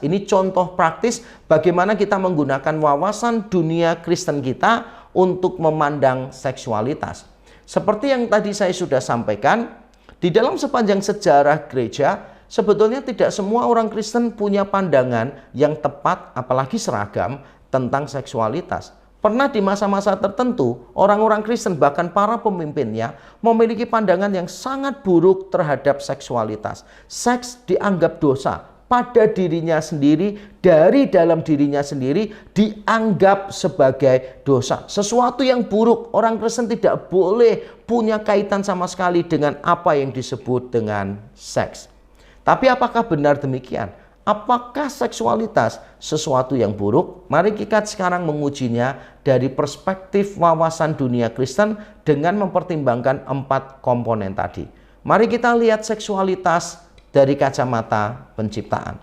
Ini contoh praktis bagaimana kita menggunakan wawasan dunia Kristen kita untuk memandang seksualitas. Seperti yang tadi saya sudah sampaikan, di dalam sepanjang sejarah gereja, sebetulnya tidak semua orang Kristen punya pandangan yang tepat, apalagi seragam, tentang seksualitas. Pernah di masa-masa tertentu, orang-orang Kristen bahkan para pemimpinnya memiliki pandangan yang sangat buruk terhadap seksualitas. Seks dianggap dosa pada dirinya sendiri, dari dalam dirinya sendiri dianggap sebagai dosa. Sesuatu yang buruk, orang Kristen tidak boleh punya kaitan sama sekali dengan apa yang disebut dengan seks. Tapi apakah benar demikian? Apakah seksualitas sesuatu yang buruk? Mari kita sekarang mengujinya dari perspektif wawasan dunia Kristen dengan mempertimbangkan 4 komponen tadi. Mari kita lihat seksualitas dari kacamata penciptaan.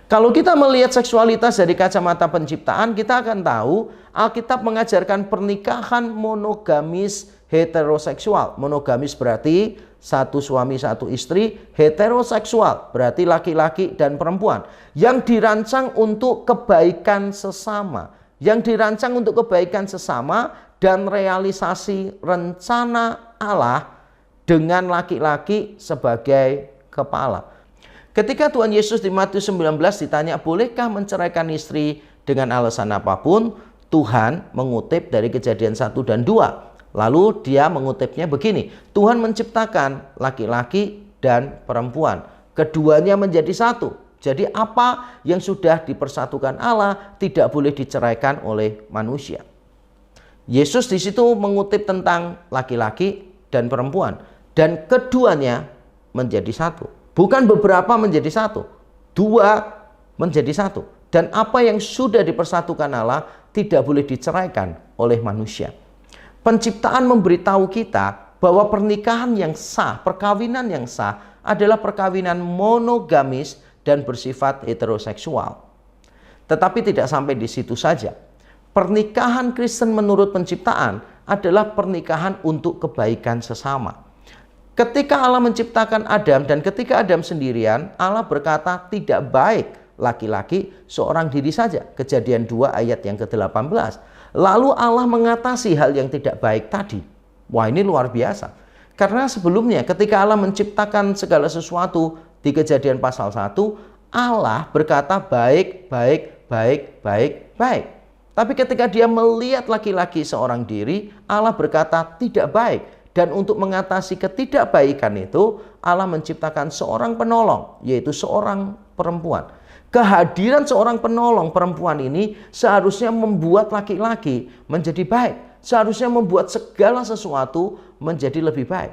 Kalau kita melihat seksualitas dari kacamata penciptaan, kita akan tahu Alkitab mengajarkan pernikahan monogamis heteroseksual. Monogamis berarti satu suami satu istri, heteroseksual berarti laki-laki dan perempuan, yang dirancang untuk kebaikan sesama, dan realisasi rencana Allah dengan laki-laki sebagai kepala. Ketika Tuhan Yesus di Matius 19 ditanya, bolehkah menceraikan istri dengan alasan apapun? Tuhan mengutip dari Kejadian 1 dan 2. Lalu dia mengutipnya begini, Tuhan menciptakan laki-laki dan perempuan. Keduanya menjadi satu. Jadi apa yang sudah dipersatukan Allah tidak boleh diceraikan oleh manusia. Yesus di situ mengutip tentang laki-laki dan perempuan. Dan keduanya menjadi satu. Bukan beberapa menjadi satu. 2 menjadi satu. Dan apa yang sudah dipersatukan Allah tidak boleh diceraikan oleh manusia. Penciptaan memberitahu kita bahwa pernikahan yang sah, perkawinan yang sah adalah perkawinan monogamis dan bersifat heteroseksual. Tetapi tidak sampai di situ saja. Pernikahan Kristen menurut penciptaan adalah pernikahan untuk kebaikan sesama. Ketika Allah menciptakan Adam dan ketika Adam sendirian, Allah berkata tidak baik laki-laki seorang diri saja. Kejadian 2 ayat yang ke-18. Lalu Allah mengatasi hal yang tidak baik tadi. Wah, ini luar biasa. Karena sebelumnya ketika Allah menciptakan segala sesuatu di Kejadian pasal 1, Allah berkata baik, baik, baik, baik, baik. Tapi ketika dia melihat laki-laki seorang diri, Allah berkata tidak baik. Dan untuk mengatasi ketidakbaikan itu, Allah menciptakan seorang penolong, yaitu seorang perempuan. Kehadiran seorang penolong perempuan ini seharusnya membuat laki-laki menjadi baik. Seharusnya membuat segala sesuatu menjadi lebih baik.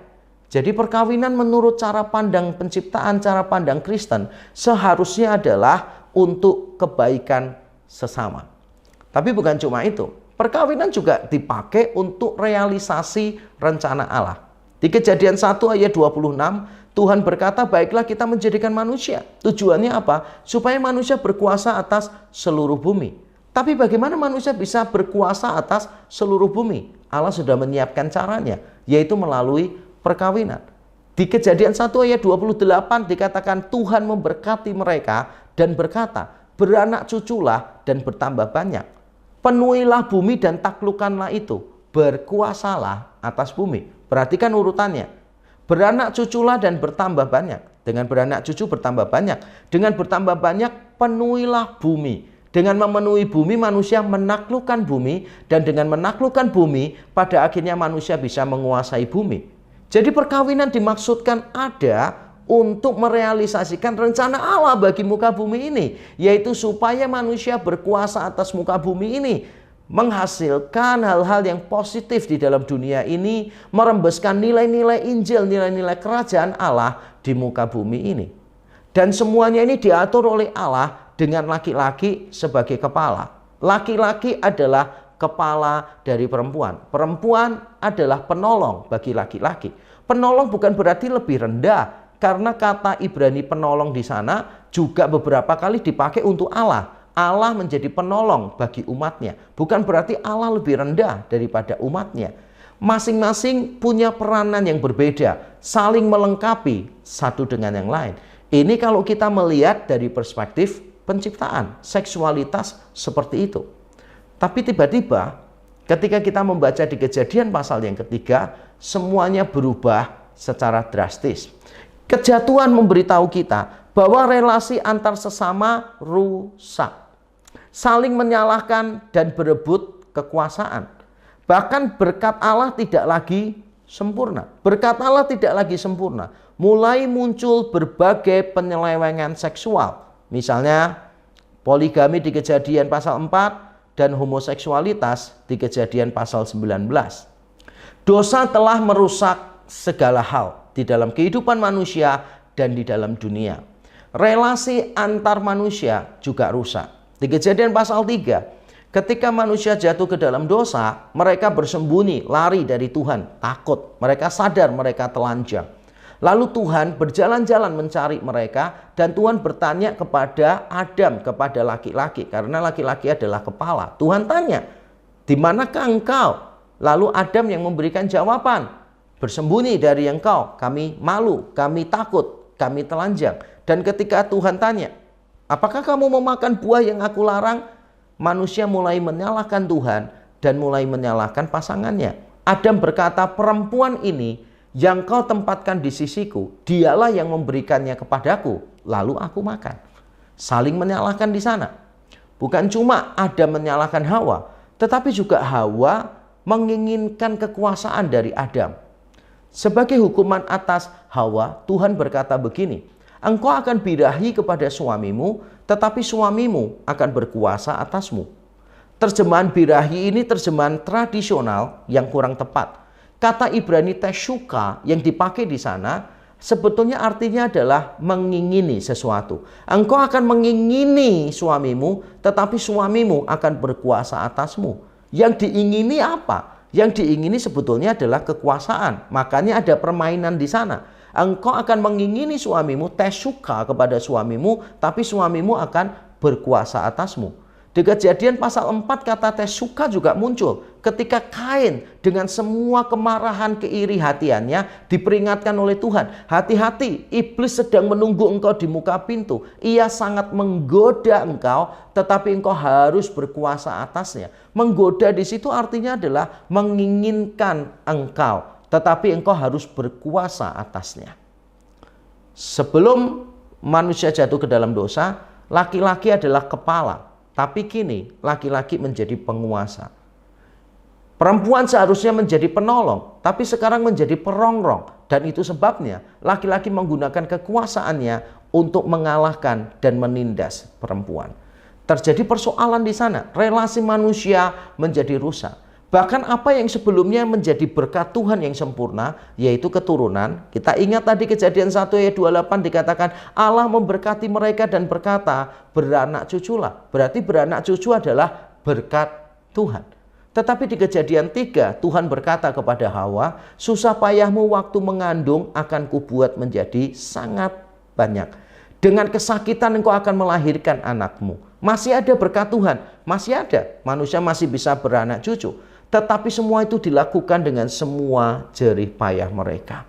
Jadi perkawinan menurut cara pandang penciptaan, cara pandang Kristen, seharusnya adalah untuk kebaikan sesama. Tapi bukan cuma itu. Perkawinan juga dipakai untuk realisasi rencana Allah. Di Kejadian 1 ayat 26, Tuhan berkata, baiklah kita menjadikan manusia. Tujuannya apa? Supaya manusia berkuasa atas seluruh bumi. Tapi bagaimana manusia bisa berkuasa atas seluruh bumi? Allah sudah menyiapkan caranya, yaitu melalui perkawinan. Di Kejadian 1 ayat 28 dikatakan Tuhan memberkati mereka dan berkata, beranak cuculah dan bertambah banyak. Penuhilah bumi dan taklukkanlah itu. Berkuasalah atas bumi. Perhatikan urutannya. Beranak cuculah dan bertambah banyak. Dengan beranak cucu bertambah banyak. Dengan bertambah banyak penuhilah bumi. Dengan memenuhi bumi manusia menaklukkan bumi. Dan dengan menaklukkan bumi pada akhirnya manusia bisa menguasai bumi. Jadi perkawinan dimaksudkan ada untuk merealisasikan rencana Allah bagi muka bumi ini. Yaitu supaya manusia berkuasa atas muka bumi ini. Menghasilkan hal-hal yang positif di dalam dunia ini, merembeskan nilai-nilai Injil, nilai-nilai kerajaan Allah di muka bumi ini. Dan semuanya ini diatur oleh Allah dengan laki-laki sebagai kepala. Laki-laki adalah kepala dari perempuan. Perempuan adalah penolong bagi laki-laki. Penolong bukan berarti lebih rendah, karena kata Ibrani penolong di sana juga beberapa kali dipakai untuk Allah. Allah menjadi penolong bagi umatnya. Bukan berarti Allah lebih rendah daripada umatnya. Masing-masing punya peranan yang berbeda, saling melengkapi satu dengan yang lain. Ini kalau kita melihat dari perspektif penciptaan, seksualitas seperti itu. Tapi tiba-tiba ketika kita membaca di Kejadian pasal yang ketiga, semuanya berubah secara drastis. Kejatuhan memberitahu kita bahwa relasi antar sesama rusak. Saling menyalahkan dan berebut kekuasaan. Bahkan berkat Allah tidak lagi sempurna. Berkat Allah tidak lagi sempurna. Mulai muncul berbagai penyelewengan seksual. Misalnya poligami di Kejadian pasal 4 dan homoseksualitas di Kejadian pasal 19. Dosa telah merusak segala hal di dalam kehidupan manusia dan di dalam dunia. Relasi antar manusia juga rusak. Di Kejadian pasal 3, ketika manusia jatuh ke dalam dosa, mereka bersembunyi, lari dari Tuhan, takut. Mereka sadar mereka telanjang. Lalu Tuhan berjalan-jalan mencari mereka dan Tuhan bertanya kepada Adam, kepada laki-laki, karena laki-laki adalah kepala. Tuhan tanya, "Di manakah engkau?" Lalu Adam yang memberikan jawaban, "Bersembunyi dari engkau, kami malu, kami takut, kami telanjang." Dan ketika Tuhan tanya, "Apakah kamu memakan buah yang aku larang?" Manusia mulai menyalahkan Tuhan dan mulai menyalahkan pasangannya. Adam berkata, "Perempuan ini yang kau tempatkan di sisiku, dialah yang memberikannya kepadaku, lalu aku makan." Saling menyalahkan di sana. Bukan cuma Adam menyalahkan Hawa, tetapi juga Hawa menginginkan kekuasaan dari Adam. Sebagai hukuman atas Hawa, Tuhan berkata begini, "Engkau akan birahi kepada suamimu, tetapi suamimu akan berkuasa atasmu." Terjemahan birahi ini terjemahan tradisional yang kurang tepat. Kata Ibrani teshuka yang dipakai di sana sebetulnya artinya adalah mengingini sesuatu. Engkau akan mengingini suamimu, tetapi suamimu akan berkuasa atasmu. Yang diingini apa? Yang diingini sebetulnya adalah kekuasaan. Makanya ada permainan di sana. Engkau akan mengingini suamimu, teshuka kepada suamimu, tapi suamimu akan berkuasa atasmu. Di Kejadian pasal 4 kata teshuka juga muncul ketika Kain dengan semua kemarahan keiri hatiannya diperingatkan oleh Tuhan. "Hati-hati, iblis sedang menunggu engkau di muka pintu. Ia sangat menggoda engkau, tetapi engkau harus berkuasa atasnya." Menggoda di situ artinya adalah menginginkan engkau, tetapi engkau harus berkuasa atasnya. Sebelum manusia jatuh ke dalam dosa, laki-laki adalah kepala. Tapi kini laki-laki menjadi penguasa. Perempuan seharusnya menjadi penolong, tapi sekarang menjadi perongrong. Dan itu sebabnya laki-laki menggunakan kekuasaannya untuk mengalahkan dan menindas perempuan. Terjadi persoalan di sana, relasi manusia menjadi rusak. Bahkan apa yang sebelumnya menjadi berkat Tuhan yang sempurna, yaitu keturunan. Kita ingat tadi Kejadian 1 ayat 28 dikatakan Allah memberkati mereka dan berkata, "Beranak cuculah." Berarti beranak cucu adalah berkat Tuhan. Tetapi di Kejadian 3 Tuhan berkata kepada Hawa, "Susah payahmu waktu mengandung akan kubuat menjadi sangat banyak. Dengan kesakitan engkau akan melahirkan anakmu." Masih ada berkat Tuhan, masih ada. Manusia masih bisa beranak cucu. Tetapi semua itu dilakukan dengan semua jerih payah mereka.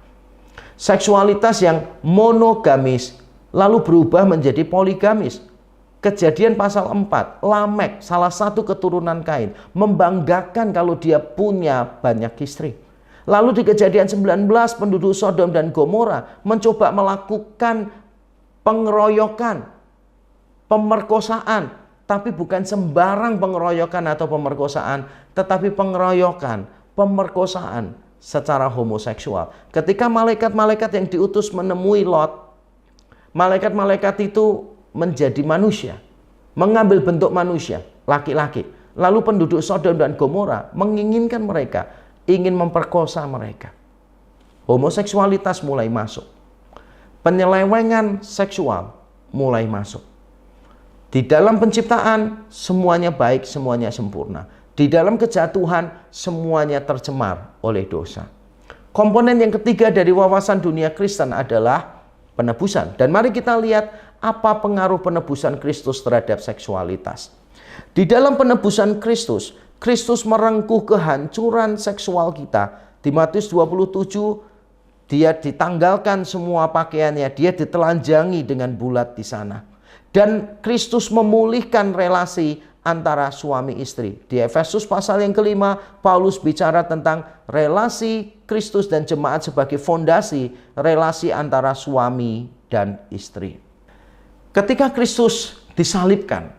Seksualitas yang monogamis lalu berubah menjadi poligamis. Kejadian pasal 4, Lamek, salah satu keturunan Kain, membanggakan kalau dia punya banyak istri. Lalu di Kejadian 19, penduduk Sodom dan Gomora mencoba melakukan pengeroyokan, pemerkosaan. Tapi bukan sembarang pengeroyokan atau pemerkosaan, tetapi pengeroyokan, pemerkosaan secara homoseksual. Ketika malaikat-malaikat yang diutus menemui Lot, malaikat-malaikat itu menjadi manusia, mengambil bentuk manusia, laki-laki. Lalu penduduk Sodom dan Gomora menginginkan mereka, ingin memperkosa mereka. Homoseksualitas mulai masuk. Penyelewengan seksual mulai masuk. Di dalam penciptaan, semuanya baik, semuanya sempurna. Di dalam kejatuhan, semuanya tercemar oleh dosa. Komponen yang ketiga dari wawasan dunia Kristen adalah penebusan. Dan mari kita lihat apa pengaruh penebusan Kristus terhadap seksualitas. Di dalam penebusan Kristus, Kristus merengkuh kehancuran seksual kita. Di Matius 27, dia ditanggalkan semua pakaiannya, dia ditelanjangi dengan bulat di sana. Dan Kristus memulihkan relasi antara suami istri. Di Efesus pasal yang kelima, Paulus bicara tentang relasi Kristus dan jemaat sebagai fondasi relasi antara suami dan istri. Ketika Kristus disalibkan,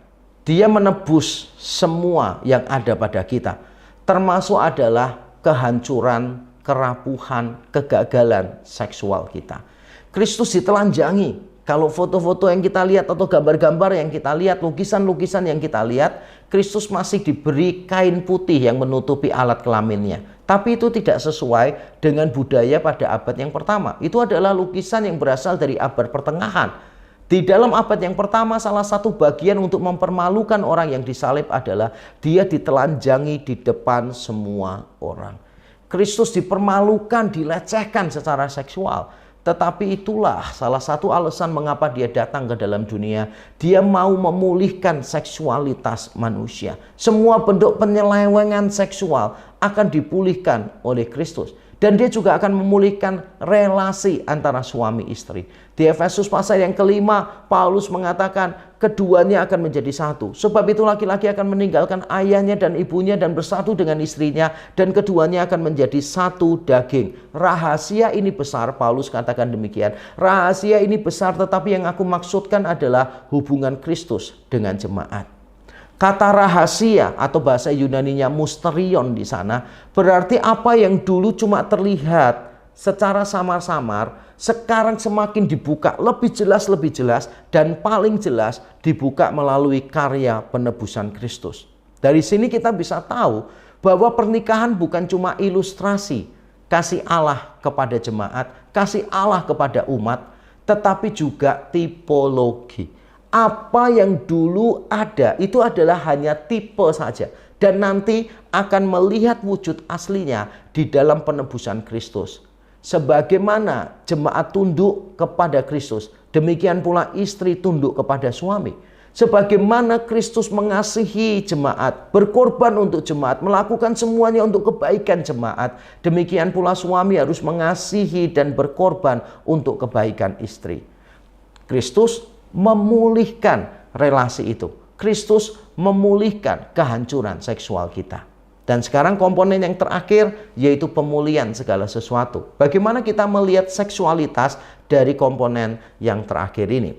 dia menebus semua yang ada pada kita, termasuk adalah kehancuran, kerapuhan, kegagalan seksual kita. Kristus ditelanjangi. Kalau foto-foto yang kita lihat atau gambar-gambar yang kita lihat, lukisan-lukisan yang kita lihat, Kristus masih diberi kain putih yang menutupi alat kelaminnya. Tapi itu tidak sesuai dengan budaya pada abad yang pertama. Itu adalah lukisan yang berasal dari abad pertengahan. Di dalam abad yang pertama, salah satu bagian untuk mempermalukan orang yang disalib adalah dia ditelanjangi di depan semua orang. Kristus dipermalukan, dilecehkan secara seksual. Tetapi itulah salah satu alasan mengapa dia datang ke dalam dunia. Dia mau memulihkan seksualitas manusia. Semua bentuk penyelewengan seksual akan dipulihkan oleh Kristus. Dan dia juga akan memulihkan relasi antara suami istri. Di Efesus pasal yang kelima, Paulus mengatakan keduanya akan menjadi satu. Sebab itu laki-laki akan meninggalkan ayahnya dan ibunya dan bersatu dengan istrinya. Dan keduanya akan menjadi satu daging. Rahasia ini besar, Paulus katakan demikian. Rahasia ini besar, tetapi yang aku maksudkan adalah hubungan Kristus dengan jemaat. Kata rahasia atau bahasa Yunaninya mysterion di sana berarti apa yang dulu cuma terlihat secara samar-samar sekarang semakin dibuka lebih jelas dan paling jelas dibuka melalui karya penebusan Kristus. Dari sini kita bisa tahu bahwa pernikahan bukan cuma ilustrasi kasih Allah kepada jemaat, kasih Allah kepada umat, tetapi juga tipologi. Apa yang dulu ada itu adalah hanya tipe saja. Dan nanti akan melihat wujud aslinya di dalam penebusan Kristus. Sebagaimana jemaat tunduk kepada Kristus, demikian pula istri tunduk kepada suami. Sebagaimana Kristus mengasihi jemaat, berkorban untuk jemaat, melakukan semuanya untuk kebaikan jemaat, demikian pula suami harus mengasihi dan berkorban untuk kebaikan istri. Kristus memulihkan relasi itu. Kristus memulihkan kehancuran seksual kita. Dan sekarang komponen yang terakhir yaitu pemulihan segala sesuatu. Bagaimana kita melihat seksualitas dari komponen yang terakhir ini?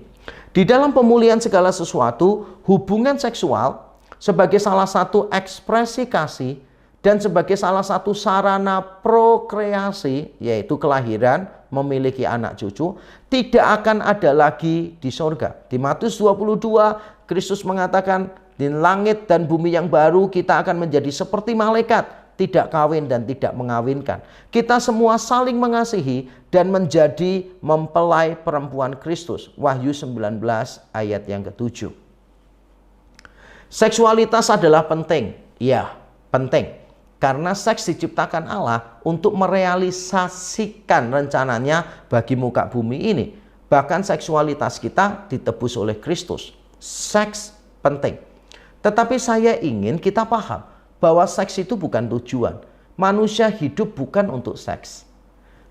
Di dalam pemulihan segala sesuatu, hubungan seksual sebagai salah satu ekspresi kasih dan sebagai salah satu sarana prokreasi, yaitu kelahiran, memiliki anak cucu, tidak akan ada lagi di surga. Di Matius 22, Kristus mengatakan, di langit dan bumi yang baru kita akan menjadi seperti malaikat, tidak kawin dan tidak mengawinkan. Kita semua saling mengasihi dan menjadi mempelai perempuan Kristus. Wahyu 19 ayat yang ke-7. Seksualitas adalah penting. Ya, penting. Karena seks diciptakan Allah untuk merealisasikan rencananya bagi muka bumi ini. Bahkan seksualitas kita ditebus oleh Kristus. Seks penting. Tetapi saya ingin kita paham bahwa seks itu bukan tujuan. Manusia hidup bukan untuk seks.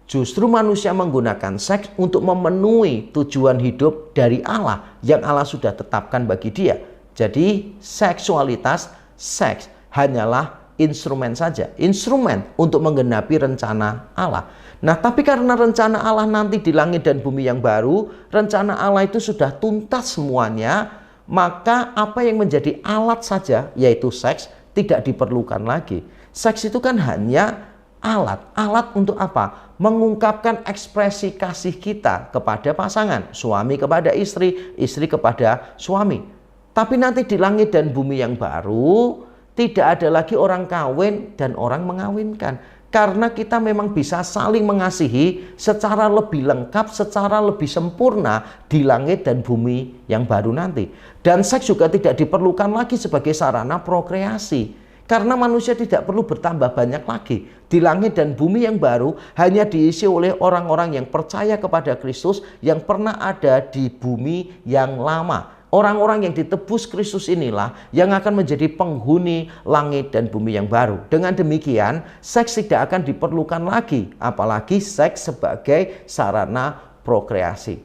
Justru manusia menggunakan seks untuk memenuhi tujuan hidup dari Allah yang Allah sudah tetapkan bagi dia. Jadi seksualitas, seks hanyalah instrumen saja, instrumen untuk menggenapi rencana Allah. Nah, tapi karena rencana Allah nanti di langit dan bumi yang baru, rencana Allah itu sudah tuntas semuanya, maka apa yang menjadi alat saja, yaitu seks, tidak diperlukan lagi. Seks itu kan hanya alat. Alat untuk apa? Mengungkapkan ekspresi kasih kita kepada pasangan, suami kepada istri, istri kepada suami. Tapi nanti di langit dan bumi yang baru, tidak ada lagi orang kawin dan orang mengawinkan. Karena kita memang bisa saling mengasihi secara lebih lengkap, secara lebih sempurna di langit dan bumi yang baru nanti. Dan seks juga tidak diperlukan lagi sebagai sarana prokreasi. Karena manusia tidak perlu bertambah banyak lagi. Di langit dan bumi yang baru hanya diisi oleh orang-orang yang percaya kepada Kristus yang pernah ada di bumi yang lama. Orang-orang yang ditebus Kristus inilah yang akan menjadi penghuni langit dan bumi yang baru. Dengan demikian, seks tidak akan diperlukan lagi, apalagi seks sebagai sarana prokreasi.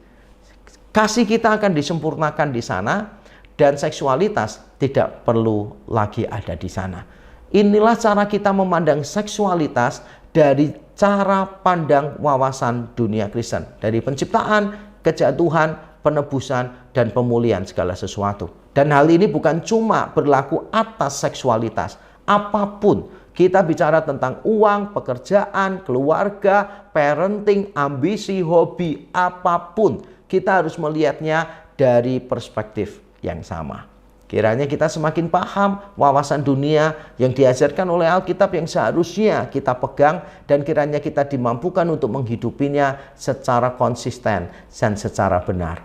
Kasih kita akan disempurnakan di sana, dan seksualitas tidak perlu lagi ada di sana. Inilah cara kita memandang seksualitas dari cara pandang wawasan dunia Kristen. Dari penciptaan, kejatuhan, penebusan, dan pemulihan segala sesuatu. Dan hal ini bukan cuma berlaku atas seksualitas. Apapun, kita bicara tentang uang, pekerjaan, keluarga, parenting, ambisi, hobi, apapun. Kita harus melihatnya dari perspektif yang sama. Kiranya kita semakin paham wawasan dunia yang diajarkan oleh Alkitab yang seharusnya kita pegang, dan kiranya kita dimampukan untuk menghidupinya secara konsisten dan secara benar.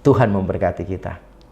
Tuhan memberkati kita.